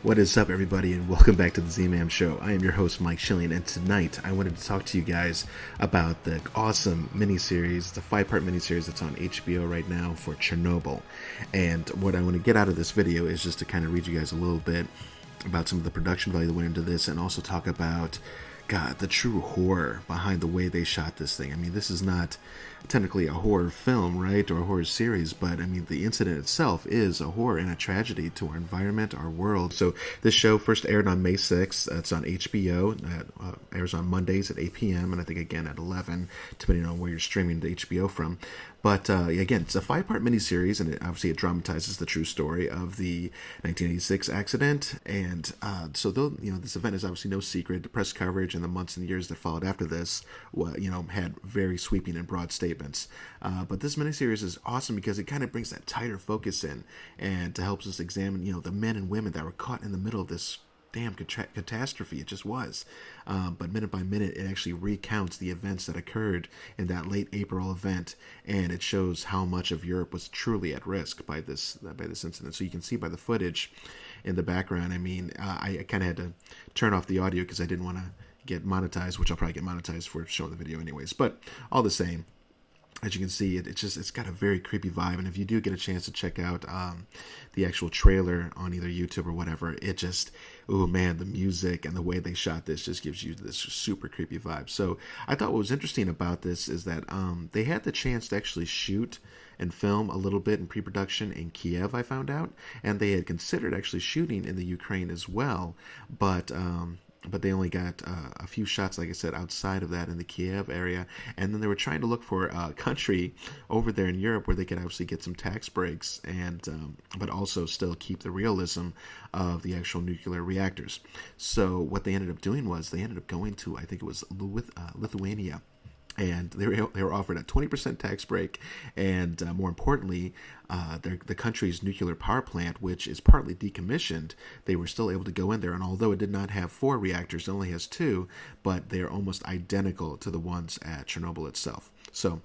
What is up, everybody, and welcome back to the Z-Man Show. I am your host, Mike Schilling, and tonight I wanted to talk to you guys about the awesome miniseries, the 5-part miniseries that's on HBO right now for Chernobyl. And what I want to get out of this video is just to kind of read you guys a little bit about some of the production value that went into this, and also talk about, God, the true horror behind the way they shot this thing. I mean, this is not technically a horror film, right, or a horror series, but I mean, the incident itself is a horror and a tragedy to our environment, our world. So this show first aired on May 6th. It's on HBO. It airs on Mondays at 8 p.m. and I think again at 11, depending on where you're streaming the HBO from. But again, it's a 5-part miniseries, and it dramatizes the true story of the 1986 accident. And so, though this event is obviously no secret, the press coverage and the months and years that followed after this, had very sweeping and broad statements. But this miniseries is awesome because it kind of brings that tighter focus in, and helps us examine, the men and women that were caught in the middle of this damn catastrophe. It just was. But minute by minute, it actually recounts the events that occurred in that late April event, and it shows how much of Europe was truly at risk by this incident. So you can see by the footage in the background. I mean, I kind of had to turn off the audio because I didn't want to get monetized, which I'll probably get monetized for showing the video anyways. But all the same, as you can see, it's got a very creepy vibe. And if you do get a chance to check out the actual trailer on either YouTube or whatever, it just, oh man, the music and the way they shot this just gives you this super creepy vibe. So I thought what was interesting about this is that they had the chance to actually shoot and film a little bit in pre-production in Kiev, I found out, and they had considered actually shooting in the Ukraine as well, but they only got a few shots, like I said, outside of that in the Kiev area. And then they were trying to look for a country over there in Europe where they could obviously get some tax breaks, and but also still keep the realism of the actual nuclear reactors. So what they ended up doing was they ended up going to, I think it was Lithuania. And they were offered a 20% tax break, and more importantly, the country's nuclear power plant, which is partly decommissioned, they were still able to go in there. And although it did not have 4 reactors, it only has 2, but they're almost identical to the ones at Chernobyl itself. So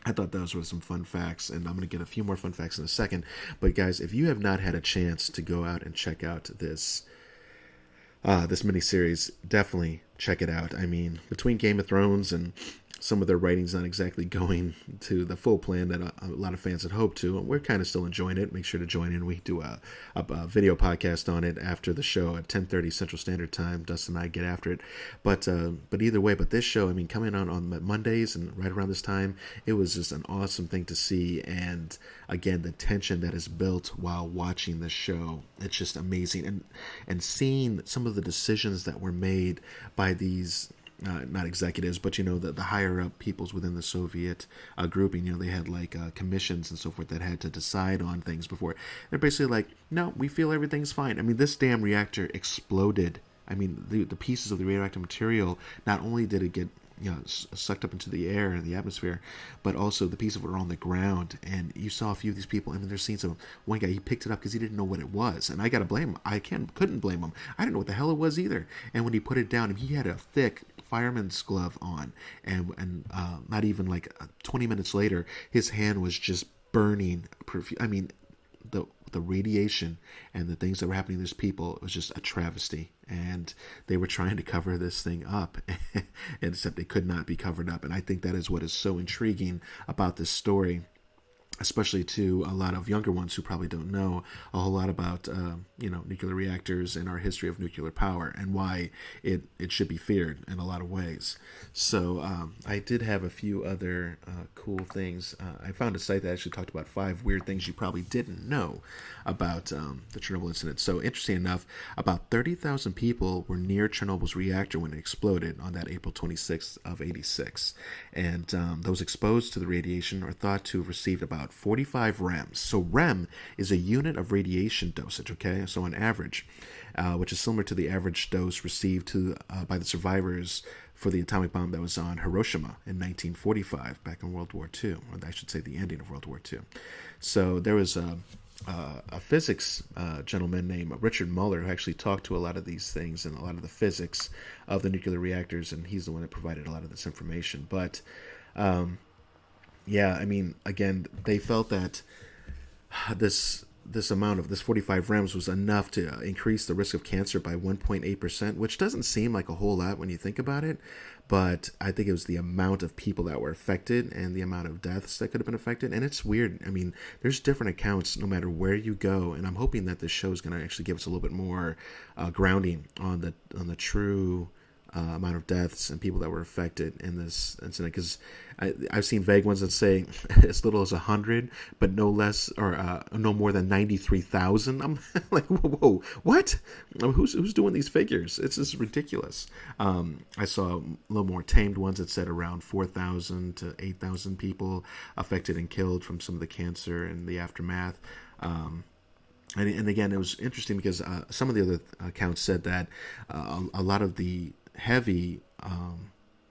I thought those were some fun facts, and I'm going to get a few more fun facts in a second. But guys, if you have not had a chance to go out and check out this miniseries, definitely check it out. I mean, between Game of Thrones and some of their writing's not exactly going to the full plan that a lot of fans had hoped to, and we're kind of still enjoying it. Make sure to join in. We do a video podcast on it after the show at 10:30 Central Standard Time. Dustin and I get after it. But either way, but this show, I mean, coming on Mondays and right around this time, it was just an awesome thing to see. And again, the tension that is built while watching the show, it's just amazing. And seeing some of the decisions that were made by these not executives, but the higher up peoples within the Soviet grouping. They had like commissions and so forth that had to decide on things before. They're basically like, no, we feel everything's fine. I mean, this damn reactor exploded. I mean, the pieces of the radioactive material, not only did it get sucked up into the air and the atmosphere, but also the pieces were on the ground. And you saw a few of these people, and there's scenes of one guy, he picked it up because he didn't know what it was, and I gotta blame him. I couldn't blame him. I didn't know what the hell it was either. And when he put it down, he had a thick fireman's glove on, and not even like 20 minutes later, his hand was just burning. I mean, the radiation and the things that were happening to these people, it was just a travesty. And they were trying to cover this thing up, except it could not be covered up. And I think that is what is so intriguing about this story, especially to a lot of younger ones who probably don't know a whole lot about nuclear reactors and our history of nuclear power, and why it should be feared in a lot of ways. So I did have a few other cool things. I found a site that actually talked about 5 weird things you probably didn't know about the Chernobyl incident. So interesting enough, about 30,000 people were near Chernobyl's reactor when it exploded on that April 26th of 86. And those exposed to the radiation are thought to have received about 45 REMs. So REM is a unit of radiation dosage, okay? So on average, which is similar to the average dose received by the survivors for the atomic bomb that was on Hiroshima in 1945, back in World War II, or I should say the ending of World War II. So there was a physics gentleman named Richard Muller, who actually talked to a lot of these things and a lot of the physics of the nuclear reactors, and he's the one that provided a lot of this information. But yeah, I mean, again, they felt that this amount of this 45 rems was enough to increase the risk of cancer by 1.8%, which doesn't seem like a whole lot when you think about it. But I think it was the amount of people that were affected and the amount of deaths that could have been affected. And it's weird. I mean, there's different accounts no matter where you go. And I'm hoping that this show is going to actually give us a little bit more grounding on the true amount of deaths and people that were affected in this incident, because I've seen vague ones that say as little as 100, but no less or no more than 93,000. I'm like, whoa, what? I mean, who's doing these figures? It's just ridiculous. I saw a little more tamed ones that said around 4,000 to 8,000 people affected and killed from some of the cancer and the aftermath. And again, it was interesting because some of the other accounts said that a lot of the heavy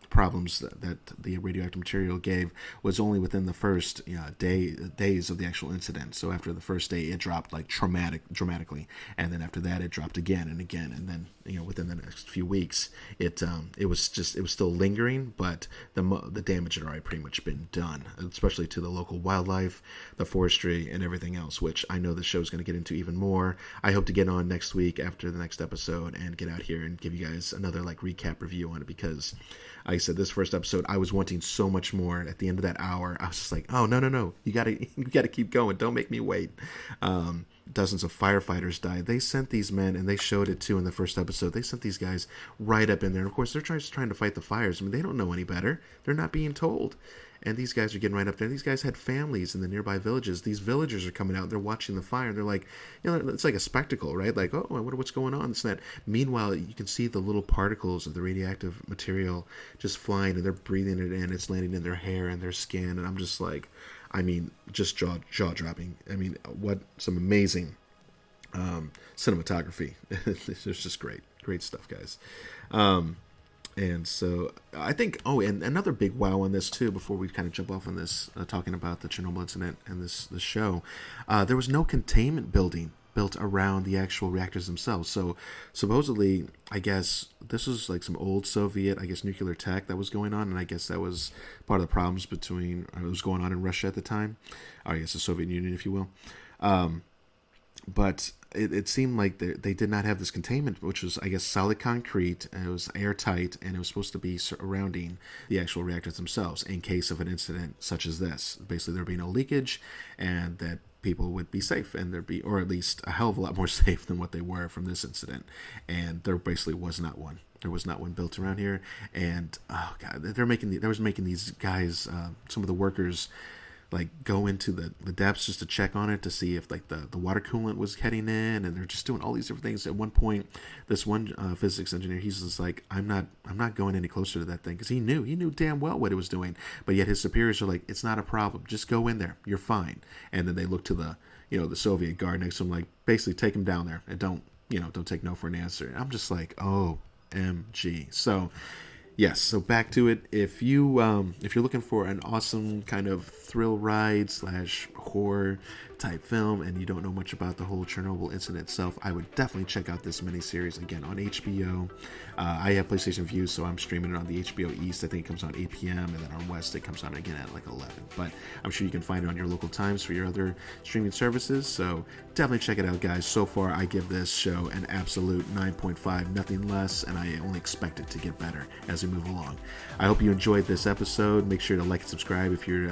problems that the radioactive material gave was only within the first days of the actual incident. So after the first day, it dropped like dramatically, and then after that, it dropped again and again, and then within the next few weeks, it was still lingering, but the damage had already pretty much been done, especially to the local wildlife, the forestry, and everything else, which I know the show is going to get into even more. I hope to get on next week after the next episode and get out here and give you guys another like recap review on it, because like I said, this first episode, I was wanting so much more. At the end of that hour, I was just like, oh, no, you gotta keep going. Don't make me wait. Dozens of firefighters died. They sent these men, and they showed it too in the first episode. They sent these guys right up in there. And of course, they're just trying to fight the fires. I mean, they don't know any better. They're not being told. And these guys are getting right up there. These guys had families in the nearby villages. These villagers are coming out. They're watching the fire. And they're like, it's like a spectacle, right? Like, oh, I wonder what's going on. This and that. Meanwhile, you can see the little particles of the radioactive material just flying, and they're breathing it in. It's landing in their hair and their skin. And I'm just like, I mean, just jaw-dropping. I mean, what some amazing cinematography. It's just great stuff, guys. And so I think, and another big wow on this too, before we kind of jump off on this, talking about the Chernobyl incident and this show, there was no containment building built around the actual reactors themselves. So supposedly, I guess this was like some old Soviet, nuclear tech that was going on, and I guess that was part of the problems between what was going on in Russia at the time, or I guess the Soviet Union, if you will. But it seemed like they did not have this containment, which was, I guess, solid concrete, and it was airtight, and it was supposed to be surrounding the actual reactors themselves in case of an incident such as this. Basically, there'd be no leakage, and that people would be safe, and there'd be, or at least a hell of a lot more safe than what they were from this incident. And there basically was not one. There was not one built around here. And, oh, God, they was making these guys, some of the workers, like go into the depths just to check on it to see if like the water coolant was heading in, and they're just doing all these different things. At one point, this one physics engineer, he's just like, I'm not going any closer to that thing, because he knew damn well what it was doing, but yet his superiors are like, it's not a problem, just go in there, you're fine. And then they look to the Soviet guard next to him, like, basically take him down there and don't take no for an answer. And I'm just like, OMG. So yes, so back to it. If you're looking for an awesome kind of thrill ride / horror type film, and you don't know much about the whole Chernobyl incident itself, I would definitely check out this miniseries, again, on HBO. I have PlayStation View, so I'm streaming it on the HBO East. I think it comes on 8 p.m., and then on West it comes on again at like 11. But I'm sure you can find it on your local times for your other streaming services, so definitely check it out, guys. So far, I give this show an absolute 9.5, nothing less, and I only expect it to get better as we move along. I hope you enjoyed this episode. Make sure to like and subscribe if you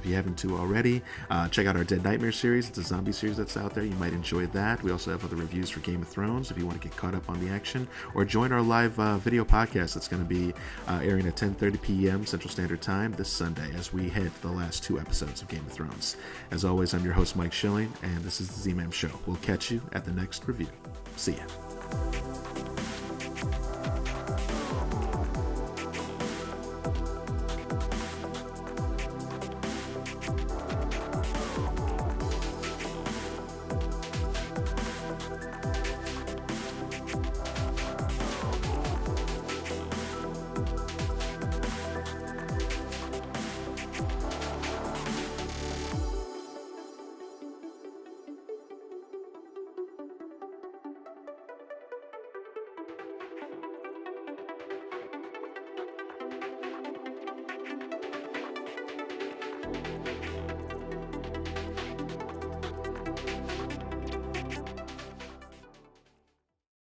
haven't to already. Check out our Dead Nightmare series. It's a zombie series that's out there. You might enjoy that. We also have other reviews for Game of Thrones if you want to get caught up on the action, or join our live video podcast that's going to be airing at 10:30 p.m. Central Standard Time this Sunday as we hit the last 2 episodes of Game of Thrones. As always, I'm your host, Mike Schilling, and this is the Z-Man Show. We'll catch you at the next review. See ya.